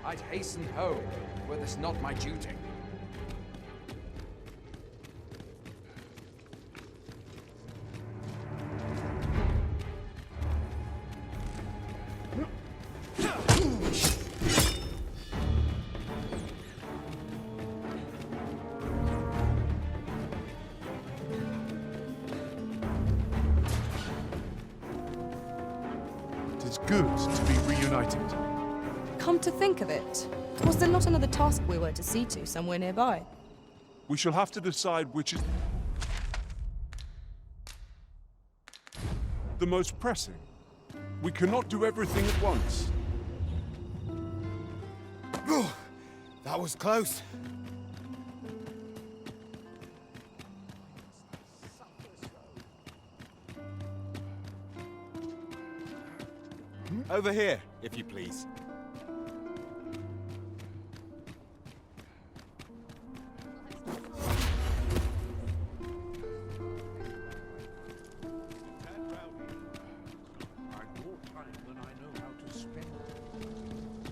I'd hasten home, were this not my duty. It's good to be reunited. Come to think of it, was there not another task we were to see to somewhere nearby? We shall have to decide which is the most pressing. We cannot do everything at once. That was close. Over here, if you please.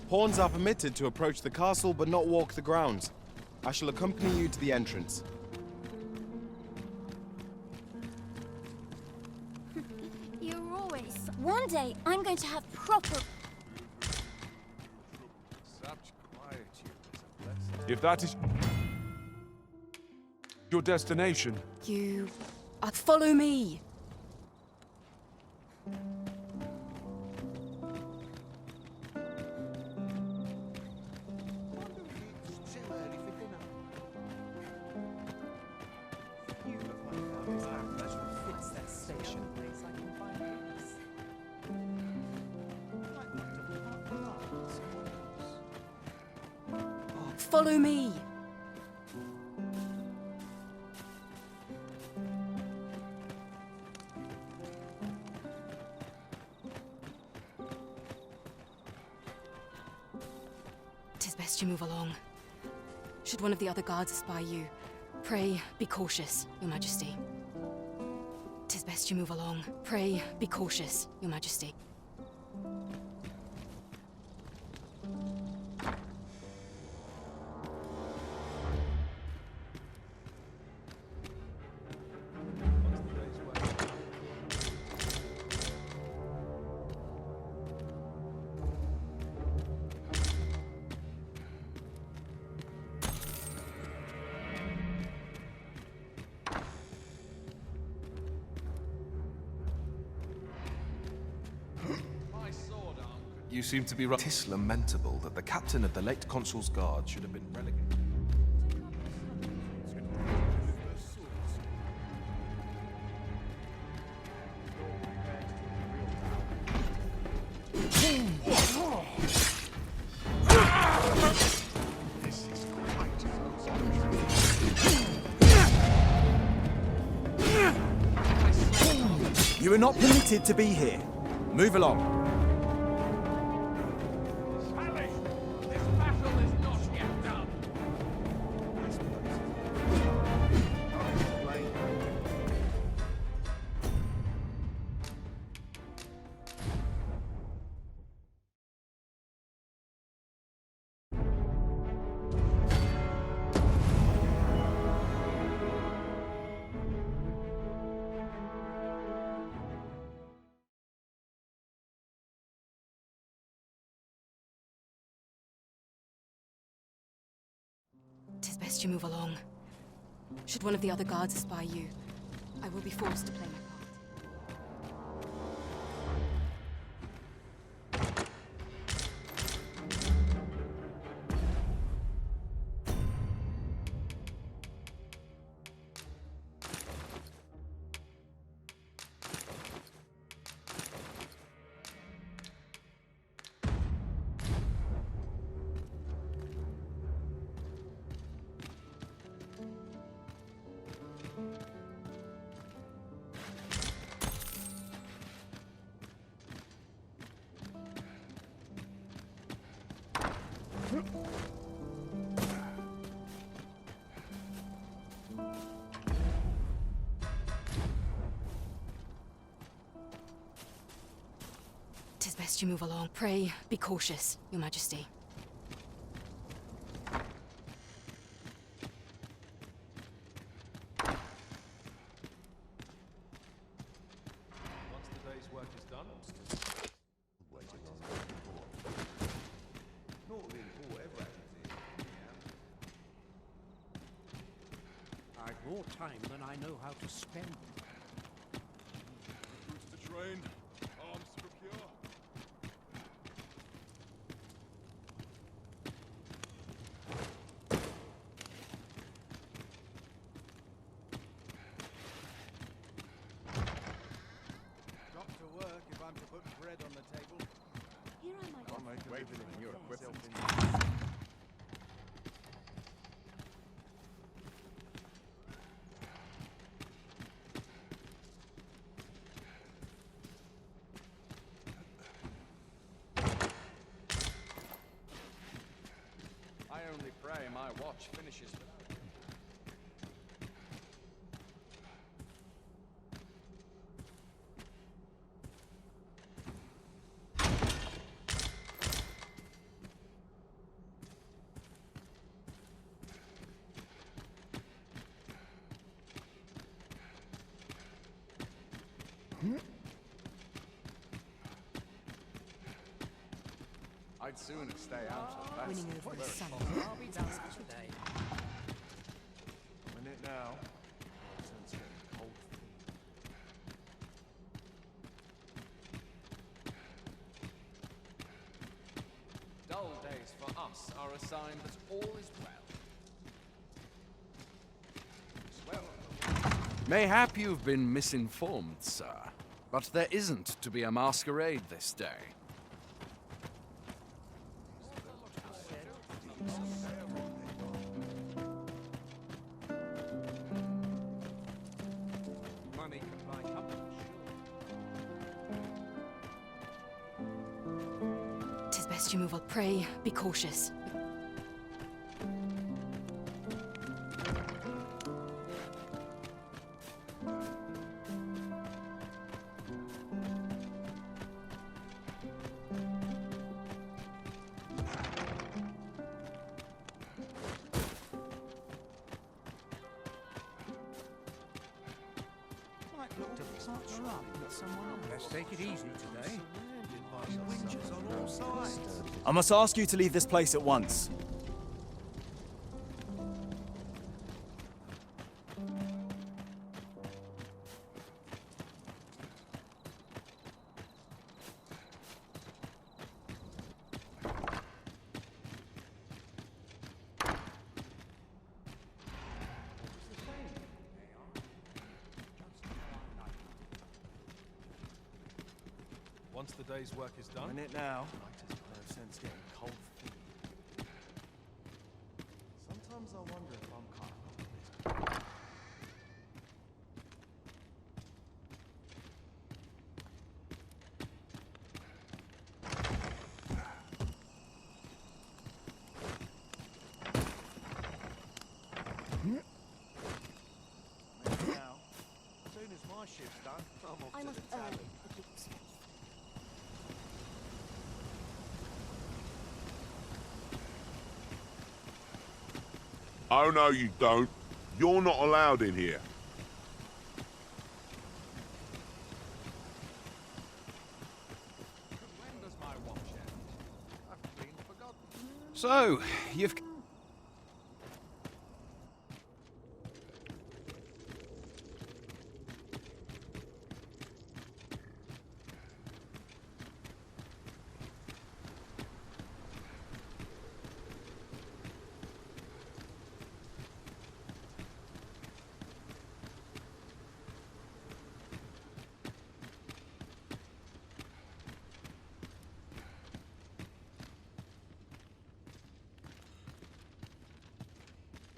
Pawns are permitted to approach the castle but not walk the grounds. I shall accompany you to the entrance. You're always... One day, I'm going to have proper... If that is your destination, You... follow me! Follow me! Tis best you move along. Should one of the other guards espy you, pray be cautious, Your Majesty. Tis best you move along. Pray be cautious, Your Majesty. You seem to be right. 'Tis lamentable that the captain of the late consul's guard should have been relegated. You are not permitted to be here. Move along. Tis best you move along. Should one of the other guards espy you, I will be forced to play my part. Tis best you move along. Pray be cautious, Your Majesty. More time than I know how to spend. Recruits to train, arms to procure. Drop to work if I'm to put bread on the table. Here I might I'll make a living in your equipment. I only pray my watch finishes without. I'd sooner stay out of that. Winning over the sun. I'll be done today. I'm in it now. Sun's getting cold. Dull days for us are a sign that all is well. Mayhap you've been misinformed, sir. But there isn't to be a masquerade this day. Money can buy comfort. 'Tis best you move on. Pray, be cautious. Let's take it easy today. I must ask you to leave this place at once. Once the day's work is I'm done, in it now. No sense getting cold feet. Sometimes I wonder if I'm kind of now. As soon as my shift's done, I'm off I to must the earn tavern. the keeper's faith. Oh, no, you don't. You're not allowed in here. When does my watch end? I've clean forgotten. So, you've...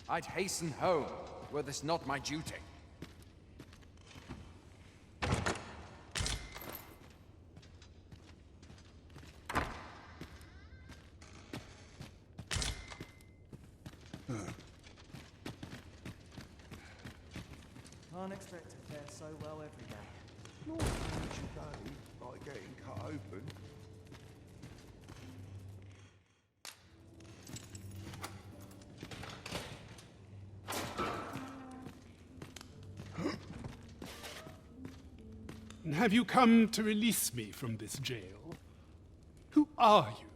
I'd hasten home, were this not my duty. Can't expect to fare so well every day. Not each day, like getting cut open. Have you come to release me from this jail? Who are you?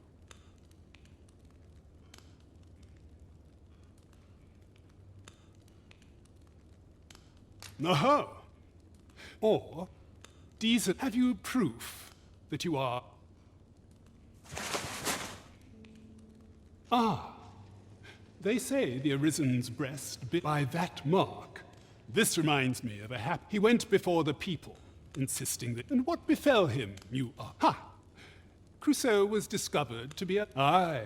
No. Or, decent, have you proof that you are... Ah, they say the Arisen's breast bit by that mark. This reminds me of a he went before the people, insisting that... And what befell him, you are... Ha! Crusoe was discovered to be a... Aye.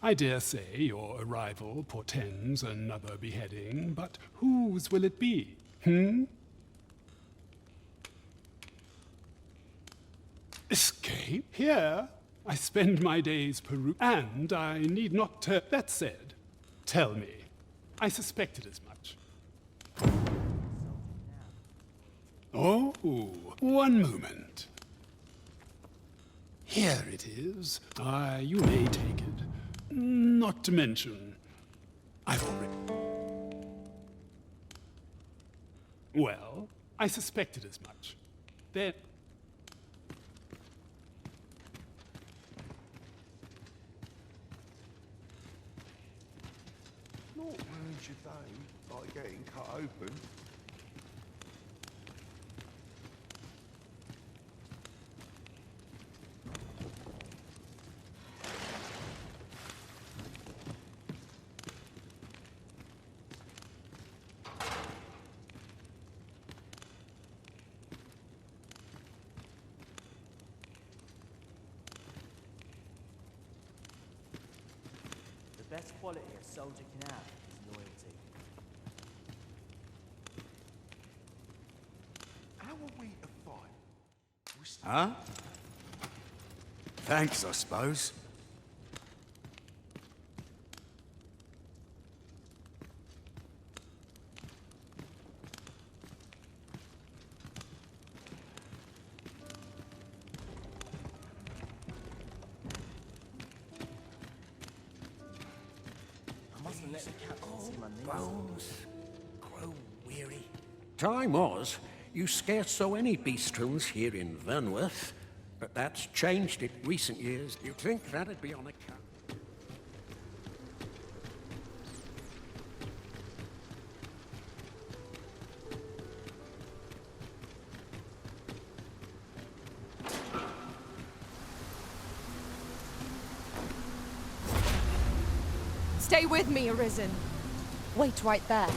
I dare say your arrival portends another beheading, but whose will it be? Escape? Here, I spend my days and I need not that said, tell me. I suspected as much. Oh, one moment. Here it is. You may take it. Not to mention, I've already... Well, I suspected as much. Then... Not ruined your day by getting cut open. The best quality a soldier can have is loyalty. How are we to fight? Huh? Thanks, I suppose. I mustn't let the captain see my knees. Bones grow weary. Time was, you scarce saw any beastrons here in Vernworth, but that's changed in recent years. You'd think that'd be on account. Stay with me, Arisen. Wait right there.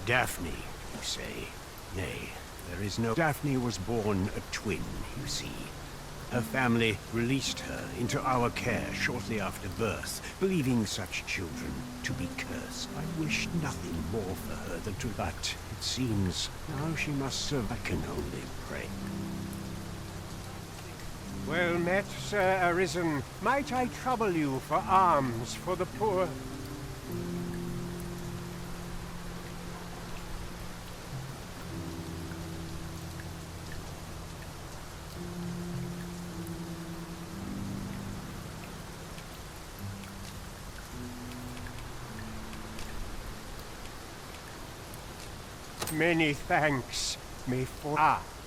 Daphne, you say? Nay, there is no... Daphne was born a twin, you see. Her family released her into our care shortly after birth, believing such children to be cursed. I wish nothing more for her than to... But it seems now she must serve. I can only pray. Well met, Sir Arisen. Might I trouble you for alms for the poor? Many thanks.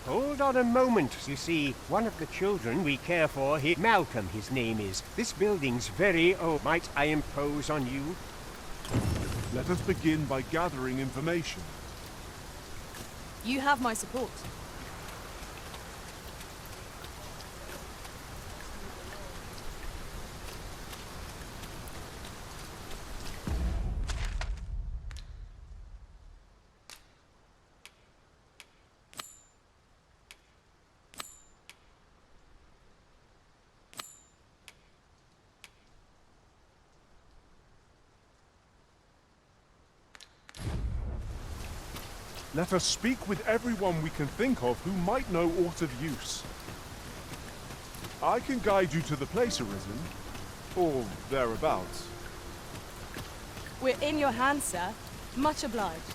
Hold on a moment. You see, one of the children we care for here... Malcolm, his name is. This building's very old. Might I impose on you? Let us begin by gathering information. You have my support. Let us speak with everyone we can think of who might know aught of use. I can guide you to the place, Arisen, or thereabouts. We're in your hands, sir. Much obliged.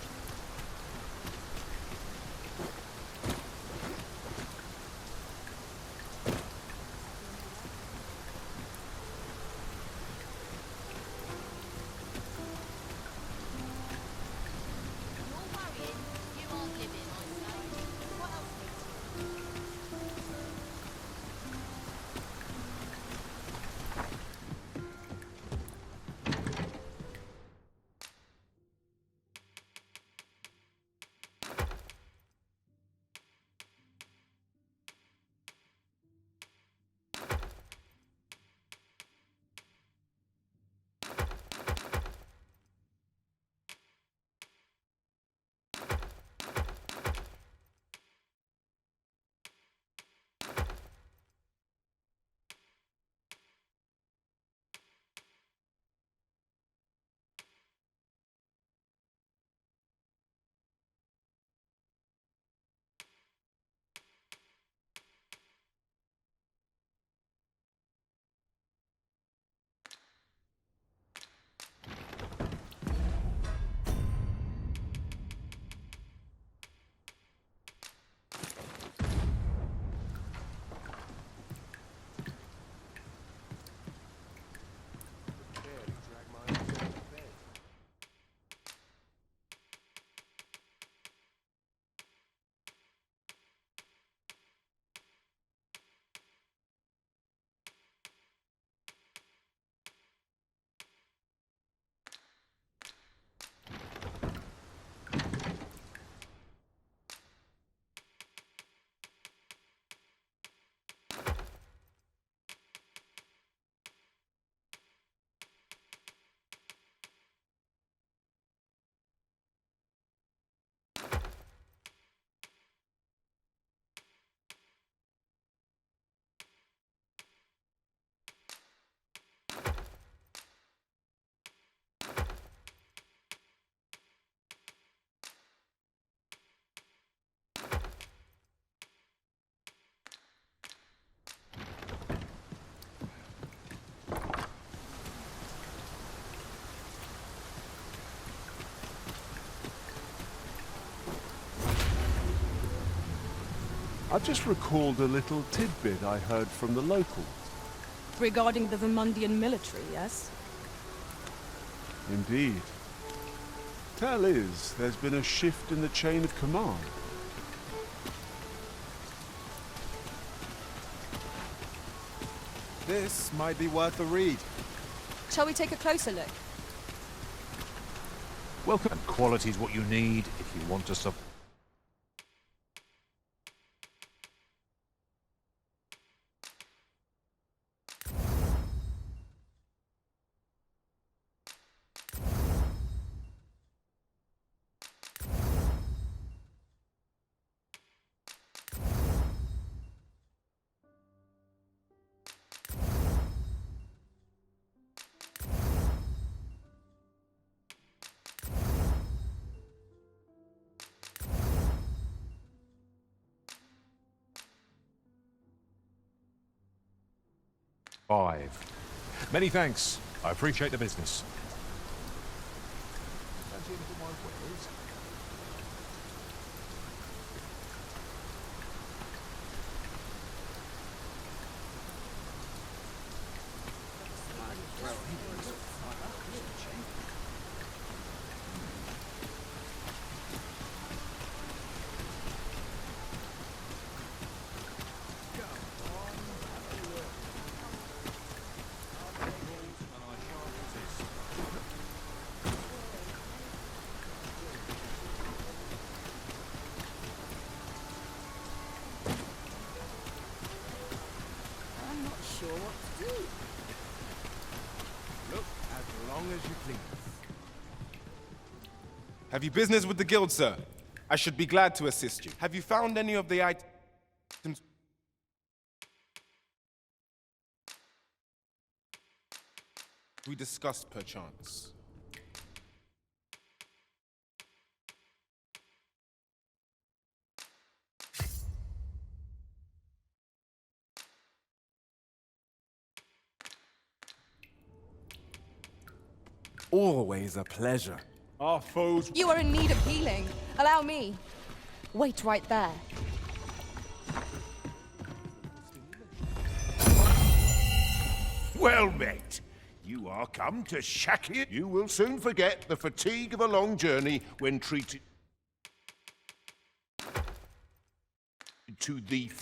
I've just recalled a little tidbit I heard from the locals. Regarding the Vermundian military, yes? Indeed. Tell is, there's been a shift in the chain of command. This might be worth a read. Shall we take a closer look? Welcome. Quality's what you need if you want to sub. Many thanks. I appreciate the business. Have you business with the guild, sir? I should be glad to assist you. Have you found any of the items we discussed, perchance? Always a pleasure. Our foes... You are in need of healing. Allow me. Wait right there. Well met. You are come to shack it. You will soon forget the fatigue of a long journey when treated to the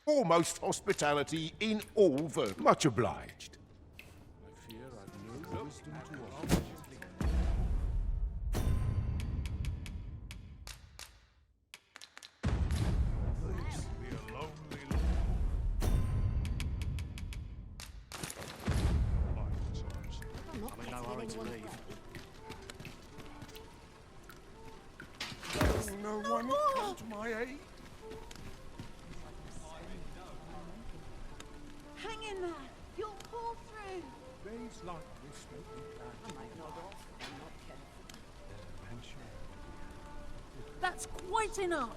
foremost hospitality in all the much obliged. I fear I've no wisdom to offer. No one come to my aid. Hang in there. You'll pull through. Days like this make me glad to be off. That's quite enough.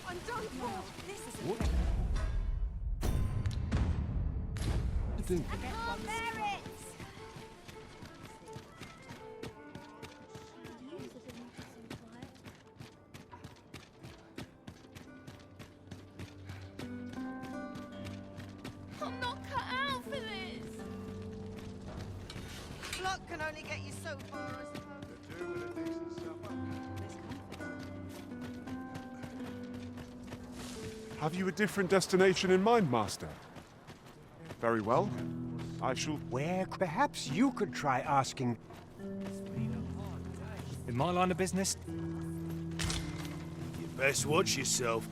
I'm done for. This is What? I can't bear it. I'm not cut out for this. Luck can only get you so far, I suppose. Have you a different destination in mind, Master? Very well. I shall... Where perhaps you could try asking. In my line of business, You best watch yourself.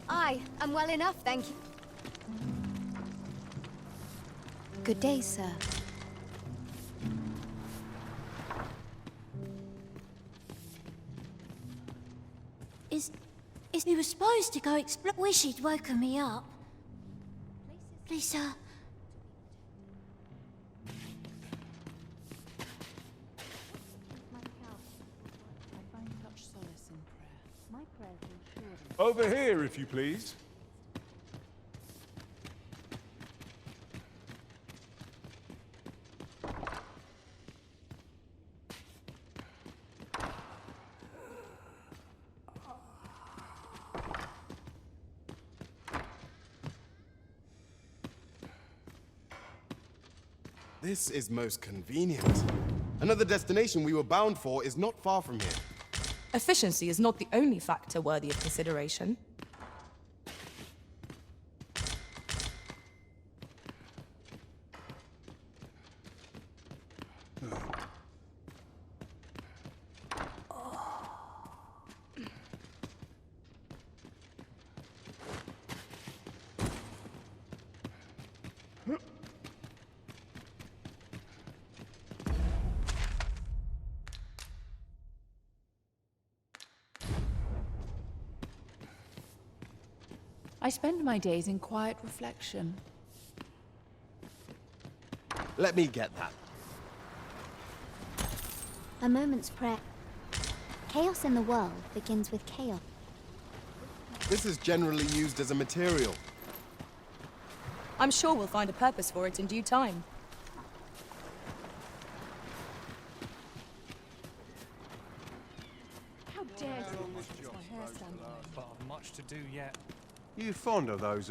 I'm well enough, thank you. Good day, sir. We were supposed to go explore. Wish he'd woken me up. Please, sir. Over here, if you please. This is most convenient. Another destination we were bound for is not far from here. Efficiency is not the only factor worthy of consideration. I spend my days in quiet reflection. Let me get that. A moment's prayer. Chaos in the world begins with chaos. This is generally used as a material. I'm sure we'll find a purpose for it in due time. How dare you watch my hair stand on end? But I've much to do yet. You fond of those?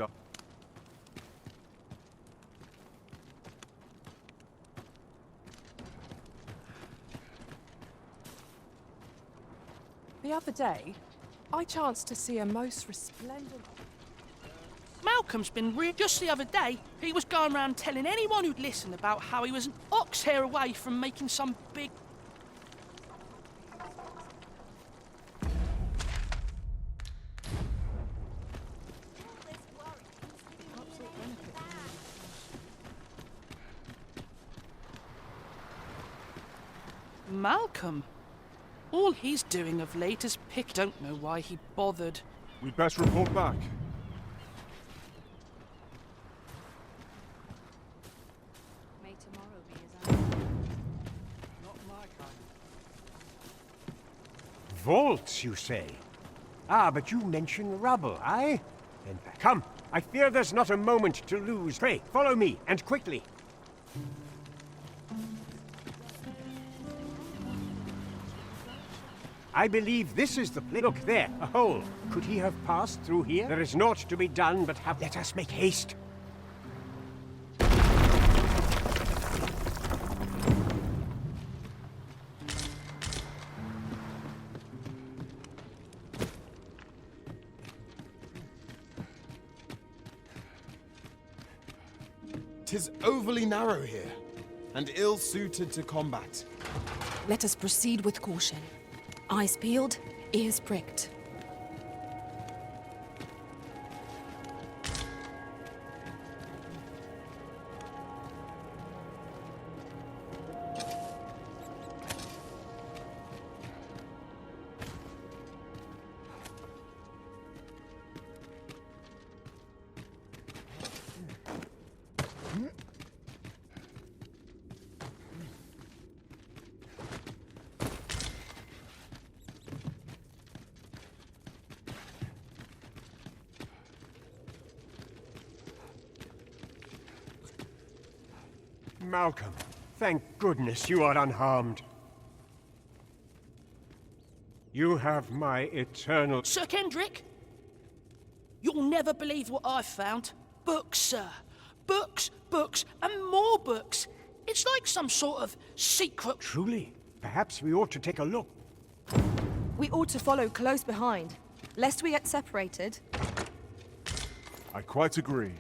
The other day, I chanced to see a most resplendent... Malcolm's been just the other day, he was going around telling anyone who'd listen about how he was an ox hair away from making some big... Malcolm? All he's doing of late is pick. Don't know why he bothered. We'd best report back. May tomorrow be as Not my kind. Vaults, you say? Ah, but you mention rubble, aye? Then come, I fear there's not a moment to lose. Pray, follow me, and quickly. I believe this is the place. Look there, a hole. Could he have passed through here? There is naught to be done but have... Let us make haste. Tis overly narrow here, and ill-suited to combat. Let us proceed with caution. Eyes peeled, ears pricked. Malcolm, thank goodness you are unharmed. You have my eternal... Sir Kendrick? You'll never believe what I've found. Books, sir. Books, books, and more books. It's like some sort of secret... Truly? Perhaps we ought to take a look. We ought to follow close behind, lest we get separated. I quite agree.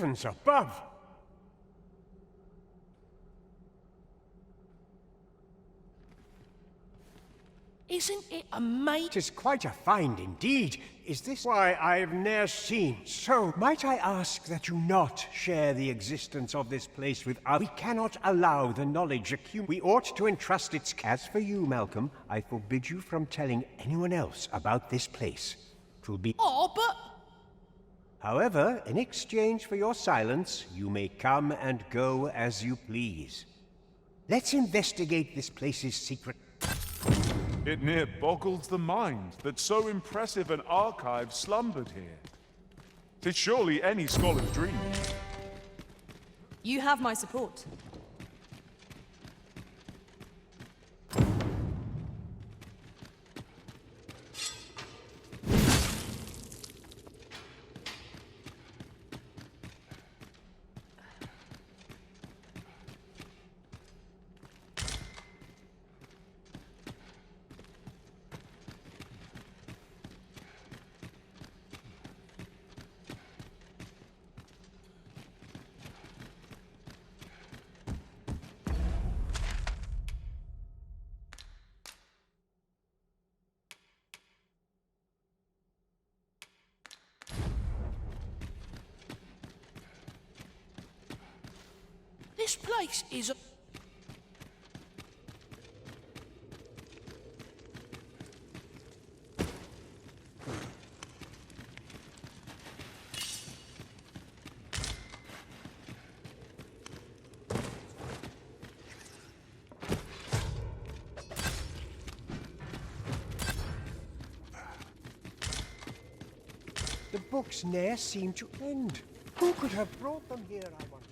Heavens above! Isn't it amazing? 'Tis quite a find indeed. Is this why I've ne'er seen? So, might I ask that you not share the existence of this place with us? We cannot allow the knowledge We ought to entrust its... As for you, Malcolm, I forbid you from telling anyone else about this place. 'Twill be... Oh, but... However, in exchange for your silence, you may come and go as you please. Let's investigate this place's secret... It near boggles the mind that so impressive an archive slumbered here. 'Tis surely any scholar's dream. You have my support. This place is a... The books ne'er seem to end. Who could have brought them here, I wonder?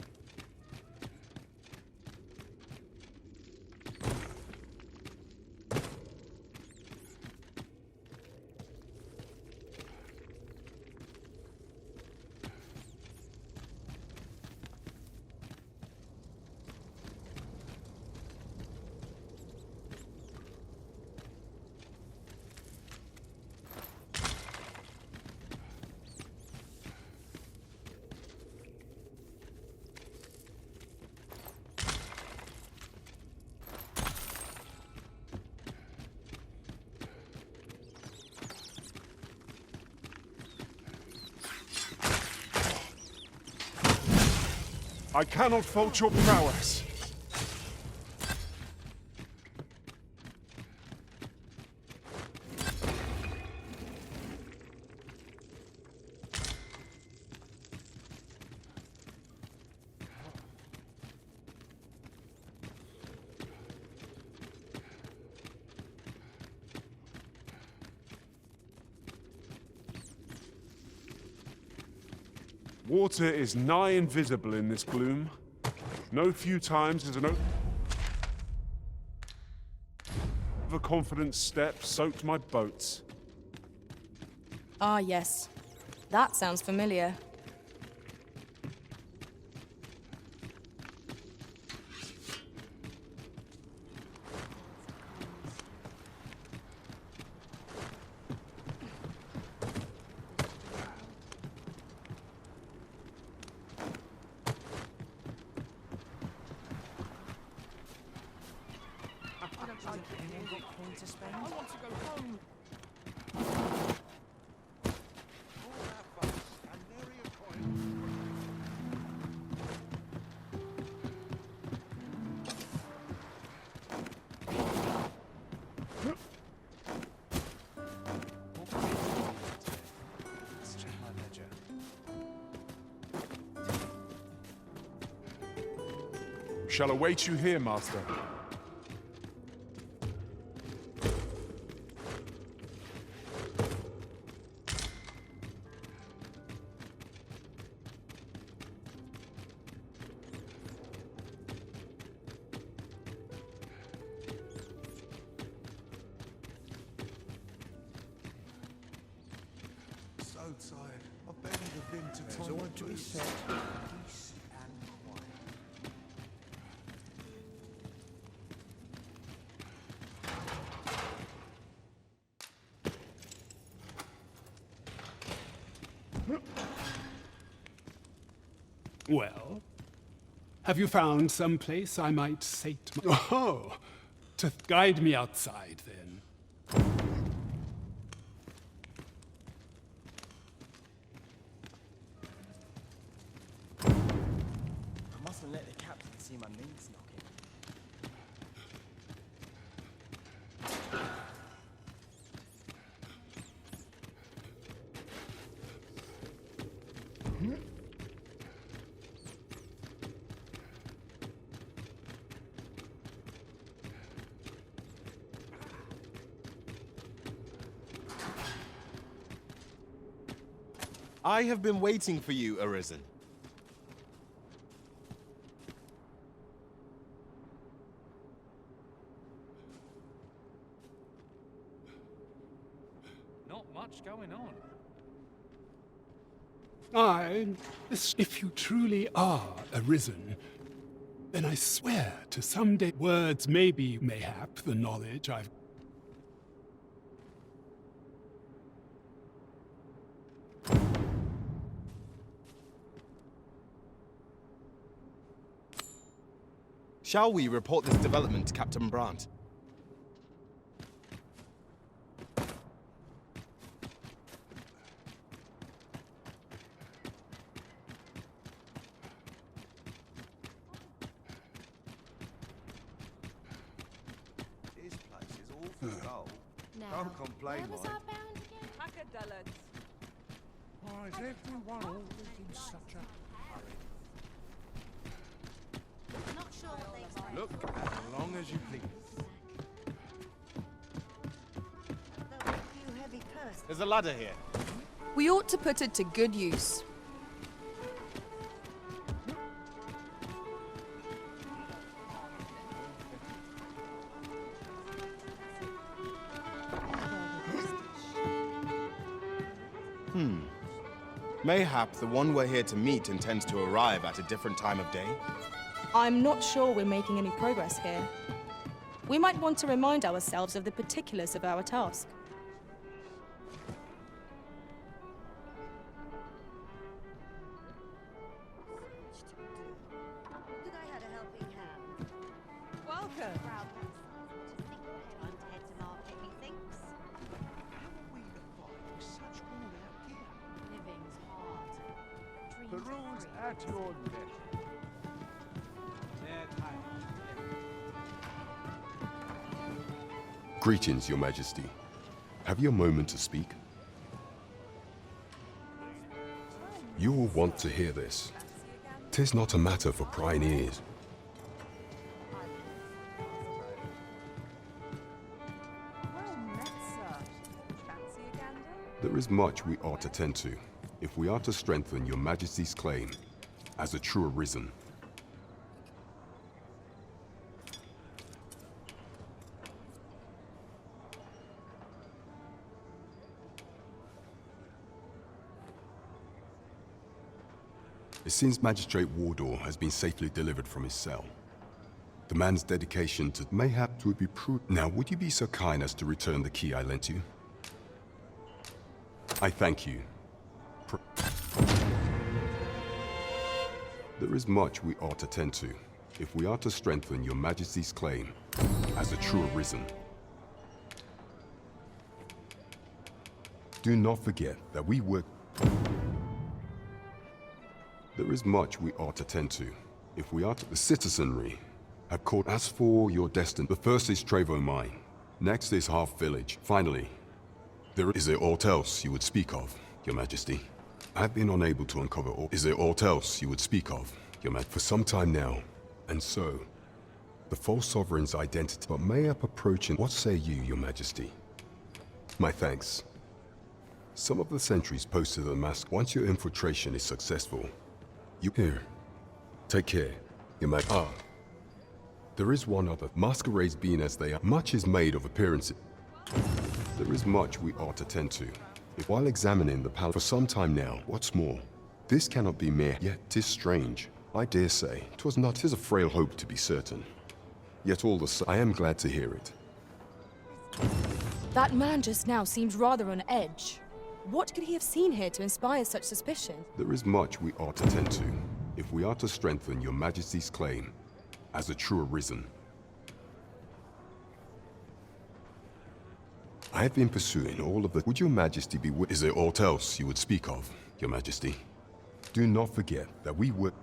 I cannot fault your prowess. Water is nigh invisible in this gloom. No few times is an overconfident step soaked my boats. Ah, yes. That sounds familiar. Shall await you here, Master. So tired. I barely have been to There's all to be said. Peace and quiet. Well, have you found some place I might sate my... Oh, to guide me outside, then. see my knees knocking. I have been waiting for you, Arisen. Not much going on. If you truly are arisen, then I swear to someday words may be, mayhap, the knowledge I've... Shall we report this development to Captain Brandt? This place is awful dull. Don't complain, mate. Why is everyone always in such a hurry? Not sure what they say. Look as long as you please. There'll be a few heavy purses. There's a ladder here. We ought to put it to good use. Mayhap the one we're here to meet intends to arrive at a different time of day? I'm not sure we're making any progress here. We might want to remind ourselves of the particulars of our task. Did I had a helping hand? Welcome. Proud time to head to market, methinks. How are we to find such worn-out gear? Living's hard. Dreams Peruse free. at your leisure. Greetings, Your Majesty. Have you a moment to speak? You will want to hear this. 'Tis not a matter for prying ears. There is much we ought to tend to, if we are to strengthen Your Majesty's claim as a true arisen. It seems Magistrate Waldhar has been safely delivered from his cell. The man's dedication to mayhap would be prudent. Now, would you be so kind as to return the key I lent you? I thank you. There is much we ought to tend to, if we are to strengthen Your Majesty's claim as a true arisen. Do not forget that we work... There is much we ought to tend to, if we are to... The citizenry have called. As for your destiny, the first is Trevo Mine. Next is Half Village. Finally, is there aught else you would speak of, Your Majesty? I have been unable to uncover all... Is there aught else you would speak of, Your Majesty? For some time now, and so, the false sovereign's identity... But mayhap approaching... What say you, Your Majesty? My thanks. Some of the sentries posted at the mask. Once your infiltration is successful, you here. Take care, Your Majesty. There is one other. Masquerades being as they are, much is made of appearances. There is much we ought to tend to, if while examining the palace for some time now. What's more, this cannot be mere. Yet 'tis strange. I dare say 'twas not. 'Tis a frail hope to be certain. Yet all the same, I am glad to hear it. That man just now seems rather on edge. What could he have seen here to inspire such suspicion? There is much we ought to tend to, if we are to strengthen Your Majesty's claim as a true arisen. I have been pursuing all of the... Would Your Majesty be... Is there aught else you would speak of, Your Majesty? Do not forget that we were...